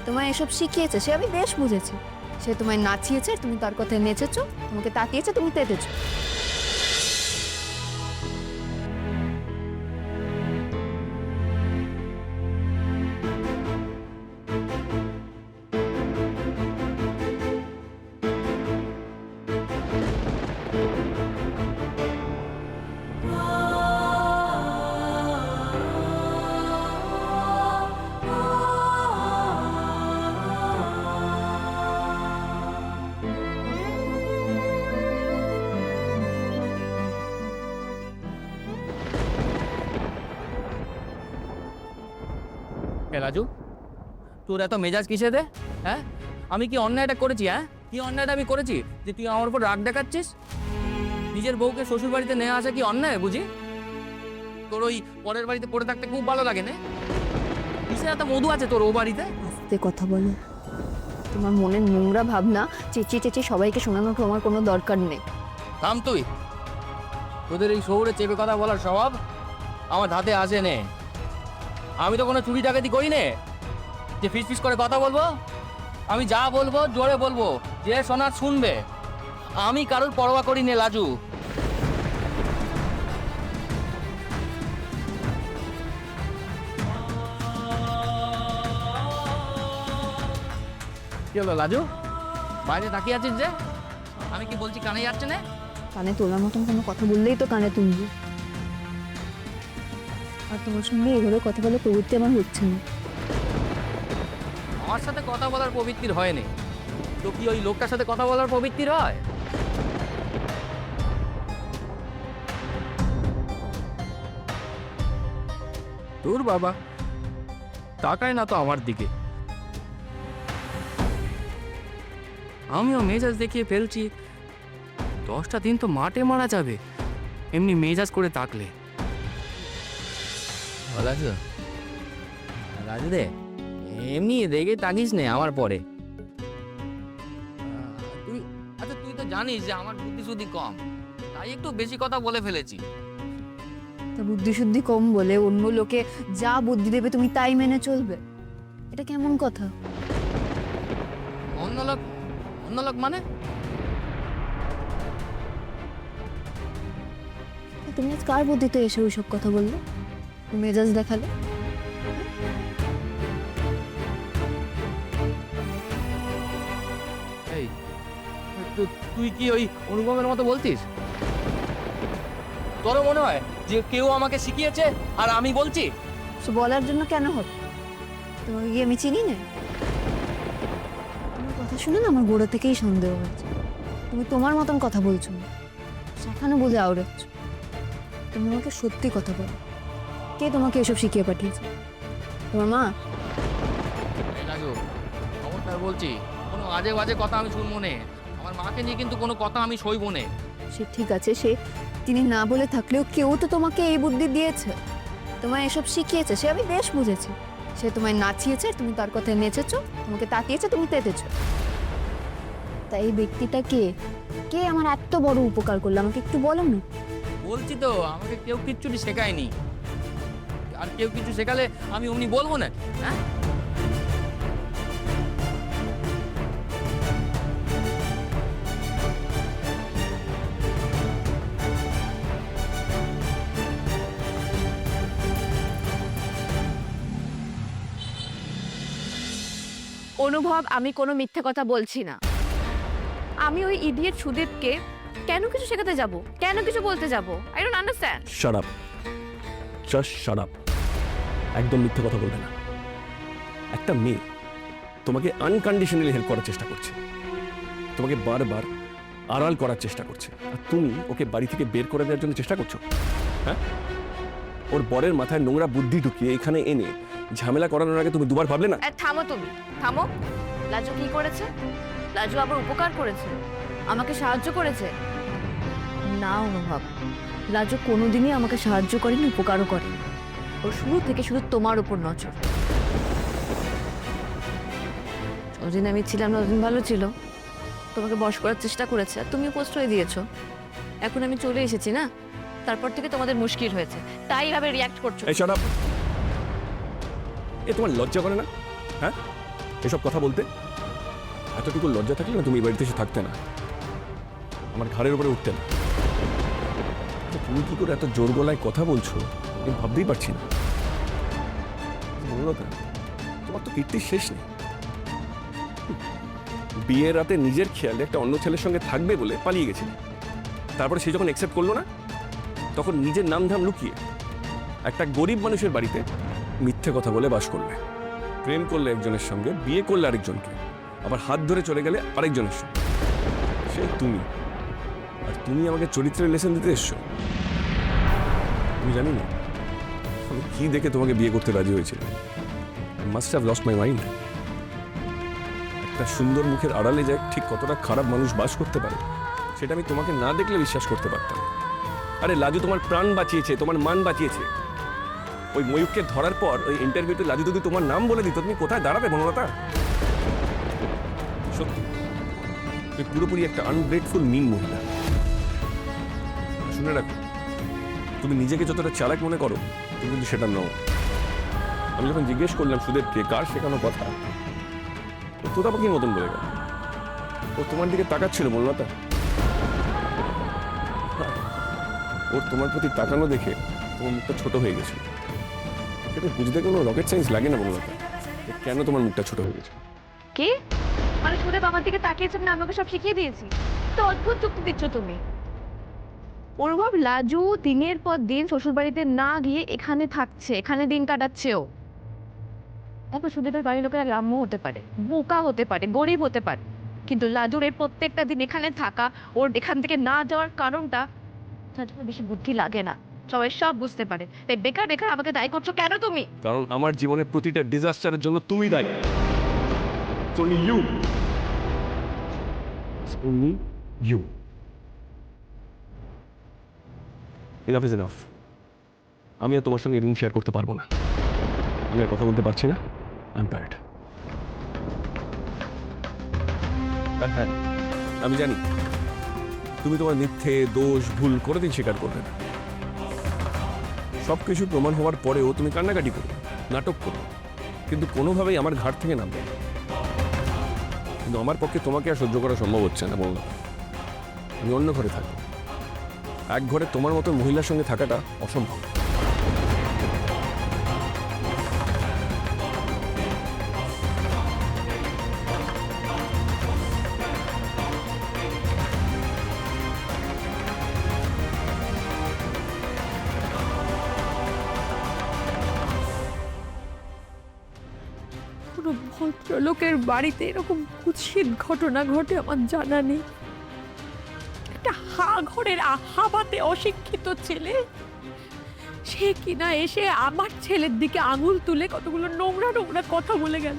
তোমায় এসব শিখিয়েছে সে আমি বেশ বুঝেছি। সে তোমায় নাচিয়েছে, তুমি তার কথায় নেচেছো, তোমাকে তাকিয়েছে, তুমি তেতেছো। রাজু, তোর এত মেজাজ কিসে দে? হ্যাঁ, আমি কি অন্যায়টা করেছি? হ্যাঁ, কি অন্যায়টা আমি করেছি যে তুই আমার উপর রাগ দেখাচ্ছিস? নিজের বউকে শ্বশুর বাড়িতে নিয়ে আসা কি অন্যায় বুঝি? তোর ওই পরের বাড়িতে পড়ে থাকতে খুব ভালো লাগে না? কিসের এত মধু আছে তোর ও বাড়িতে? আস্তে কথা বলো। তোমার মনের নোংরা ভাবনা চেঁচিয়ে চেঁচিয়ে সবাইকে শোনানোর আমার কোনো দরকার নেই। থাম তুই। তোদের এই শহরে চেপে কথা বলার স্বভাব আমার ধাতে আসে নে। আমি তো কোনো চুরি ডাকাতি করি নে যে ফিস ফিস করে কথা বলবো। আমি যা বলবো জোরে বলবো, যে শোনার শুনবে। আমি কারোর পরোয়া করি নে লাজু। কি হলো লাজু, বাইরে তাকিয়ে আছিস যে? আমি কি বলছি কানে যাচ্ছে না? কানে তোলার মতন কোনো কথা বললেই তো কানে তুলবো। আর তোমার সঙ্গে এভাবে কথা বলে প্রবৃত্তি আমার হচ্ছে না। আমার সাথে কথা বলার প্রবৃত্তির হয়নি তো কি ওই লোকটার সাথে কথা বলার প্রবৃত্তির হয়? তোর বাবা তাকায় না তো আমার দিকে। আমিও মেজাজ দেখিয়ে ফেলছি, 10টা দিন তো মাঠে মারা যাবে এমনি মেজাজ করে তাকলে। রাজু, রাজু দে, এমনি রেগে তাকিস নে আমার পরে। তুই আচ্ছা, তুই তো জানিস যে আমার বুদ্ধি শুদ্ধি কম, তাই একটু বেশি কথা বলে ফেলেছি। তা বুদ্ধি শুদ্ধি কম বলে অন্য লোকে যা বুদ্ধি দেবে তুমি তাই মেনে চলবে? এটা কেমন কথা? অন্য লোক মানে? তুমি আজ কার বুদ্ধিতে এসে ওইসব কথা বললে, মেজাজ দেখালে? এই তুই কি ওই অনুভবের মতো বলছিস? তোরও মনে হয় যে কেউ আমাকে শিখিয়েছে আর আমি বলছি? তো বলার জন্য কেন হবে? তোমাকে কি আমি চিনি না? তোমার কথা শুনে না আমার গোড়া থেকেই সন্দেহ হচ্ছে। তুমি তোমার মতন কথা বলছো না, সেখানে বলে আওড়াচ্ছ। তুমি আমাকে সত্যি কথা বলো, কে তোমাকে এসব শিখিয়ে পাঠিয়েছে? তোমার মা? এই রাজু, খবরদার বলছি, কোনো আজে বাজে কথা আমি শুনবো নে। আমার মাকে নিয়ে কিন্তু কোনো কথা আমি সইব নে। সে ঠিক আছে, সে তিনি না বলে থাকলেও কেউ তো তোমাকে এই বুদ্ধি দিয়েছে, তোমায় এসব শিখিয়েছে, সে আমি বেশ বুঝেছি। সে তোমায় নাচিয়েছে, তুমি তার কথায় নেচেছো, তোমাকে তাকিয়েছে, তুমি তেতেছো। তাই এই ব্যক্তিটা কে? কে আমার এত বড় উপকার করলো আমাকে একটু বলো না। বলছি তো, আমাকে কেউ কিচ্ছুটি শেখায়নি। আর কেউ কিছু শেখালে আমি অমনি বলবো না? হ্যাঁ, অনুভব, আমি কোনো মিথ্যে কথা বলছি না। আমি ওই ইডিয়েট সুদীপকে কেন কিছু শেখাতে যাব, কেন কিছু বলতে যাব? I don't understand. Shut up, just shut up. একদম মিথ্যে কথা বলবে না। একটা মেয়ে তোমাকে আনকন্ডিশনালি হেল্প করার চেষ্টা করছে, তোমাকে বারবার আড়াল করার চেষ্টা করছে, আর তুমি ওকে বাড়ি থেকে বের করে দেওয়ার জন্য চেষ্টা করছো। হ্যাঁ, ওর বরের মাথায় নোংরা বুদ্ধি ঢুকিয়ে এখানে এনে ঝামেলা করানোর আগে তুমি দুবার ভাবলে না? থামো, তুমি থামো। লাজু কি করেছে? লাজু আবার উপকার করেছে, আমাকে সাহায্য করেছে। না অনুভব, লাজু কোনোদিনই আমাকে সাহায্য করেনি, উপকারও করেনি। ও শুরু থেকে শুধু তোমার উপর নজর। যতদিন আমি ছিলাম না ততদিন ভালো ছিল, তোমাকে বশ করার চেষ্টা করেছে, আর তুমিও প্রশ্রয় দিয়েছো। এখন আমি চলে এসেছি না, তারপর থেকে তোমাদের মুশকিল হয়েছে, তাই এভাবে রিয়াক্ট করছো। এই শাট আপ। এ তোমার লজ্জা করে না? হ্যাঁ, এসব কথা বলতে? এতটুকু লজ্জা থাকলে না তুমি এই বাড়িতে এসে থাকতে না, আমার ঘাড়ের উপরে উঠতে না। তো তুমি কি করে এত জোর গলায় কথা বলছো আমি ভাবতেই পারছি না। বললো কেন, তোমার তো কীর্তির শেষ নেই। বিয়ের রাতে নিজের খেয়ালে একটা অন্য ছেলের সঙ্গে থাকবে বলে পালিয়ে গেছিল, তারপরে সে যখন অ্যাকসেপ্ট করলো না তখন নিজের নামধাম লুকিয়ে একটা গরিব মানুষের বাড়িতে মিথ্যে কথা বলে বাস করলে। প্রেম করলে একজনের সঙ্গে, বিয়ে করলে আরেকজনকে, আবার হাত ধরে চলে গেলে আরেকজনের সঙ্গে। সে তুমি, আর তুমি আমাকে চরিত্রের লেসন দিতে এসছো। আমি জানি না আমি কি দেখে তোমাকে বিয়ে করতে রাজি হয়েছিল। I must have lost my mind. একটা সুন্দর মুখের আড়ালে যায় ঠিক কতটা খারাপ মানুষ বাস করতে পারে সেটা আমি তোমাকে না দেখলে বিশ্বাস করতে পারতাম। আরে লাজু তোমার প্রাণ বাঁচিয়েছে, তোমার মান বাঁচিয়েছে। ওই ময়ূককে ধরার পর ওই ইন্টারভিউতে লাজু যদি তোমার নাম বলে দিত তুমি কোথায় দাঁড়াবে বনলতা? সত্যি তুমি পুরোপুরি একটা আনগ্রেটফুল মিন মহিলা। শুনে রাখো, তুমি নিজেকে যতটা চালাক মনে করো তুমি কিন্তু সেটা নও। আমি যখন জিজ্ঞেস করলাম সুদেবকে কার শেখানো কথা, তোতা পাখির মতন বলে গেল। ও তোমার দিকে তাকাচ্ছিল বনলতা। ওর তোমার প্রতি তাকানো দেখে তোমার মুখটা ছোট হয়ে গেছে। সেটা বুঝতে কোনো রকেট সায়েন্স লাগে না বনলতা, কেন তোমার মুখটা ছোট হয়ে গেছে। কি মানে সুদেব আমার দিকে তাকিয়েছেন না, আমাকে সব শিখিয়ে দিয়েছি? তো অদ্ভুত যুক্তি দিচ্ছ তুমি। অনুভব লাজু দিনের পর দিন শ্বশুরবাড়িতে না গিয়ে এখানে থাকছে, এখানে দিন কাটাচ্ছেও। তারপর সুদেবের বাড়ির লোকেরা গ্রাম্য হতে পারে, বোকা হতে পারে, গরিব হতে পারে, কিন্তু লাজুর এই প্রত্যেকটা দিন এখানে থাকা, ওর এখান থেকে না যাওয়ার কারণটা তার জন্য বেশি বুদ্ধি লাগে না, সবাই সব বুঝতে পারে। তাই বেকার বেকার আমাকে দায়ী করছো কেন তুমি? কারণ আমার জীবনের প্রতিটা ডিজাস্টারের জন্য তুমি দায়ী। It's only you. It's only you. Enough is enough. আমি আর তোমার সঙ্গে রিং শেয়ার করতে পারবো না। আমি আর কথা বলতে পারছি না। I'm tired. হ্যাঁ, আমি জানি তুমি তোমার মিথ্যে দোষ ভুল কোনোদিন স্বীকার করবে না। সব কিছু প্রমাণ হওয়ার পরেও তুমি কান্নাকাটি করো, নাটক করো, কিন্তু কোনোভাবেই আমার ঘাট থেকে নামবে না। কিন্তু আমার পক্ষে তোমাকে আর সহ্য করা সম্ভব হচ্ছে না বললাম। আমি অন্য ঘরে থাকবো। এক ঘরে তোমার মতো মহিলার সঙ্গে থাকাটা অসম্ভব। কোনো ভদ্রলোকের বাড়িতে এরকম কুৎসিত ঘটনা ঘটে আমার জানা নেই। একটা ঘরের হাবাতে অশিক্ষিত ছেলে, সে কিনা এসে আমার ছেলের দিকে আঙুল তুলে কতগুলো নোংরা নোংরা কথা বলে গেল।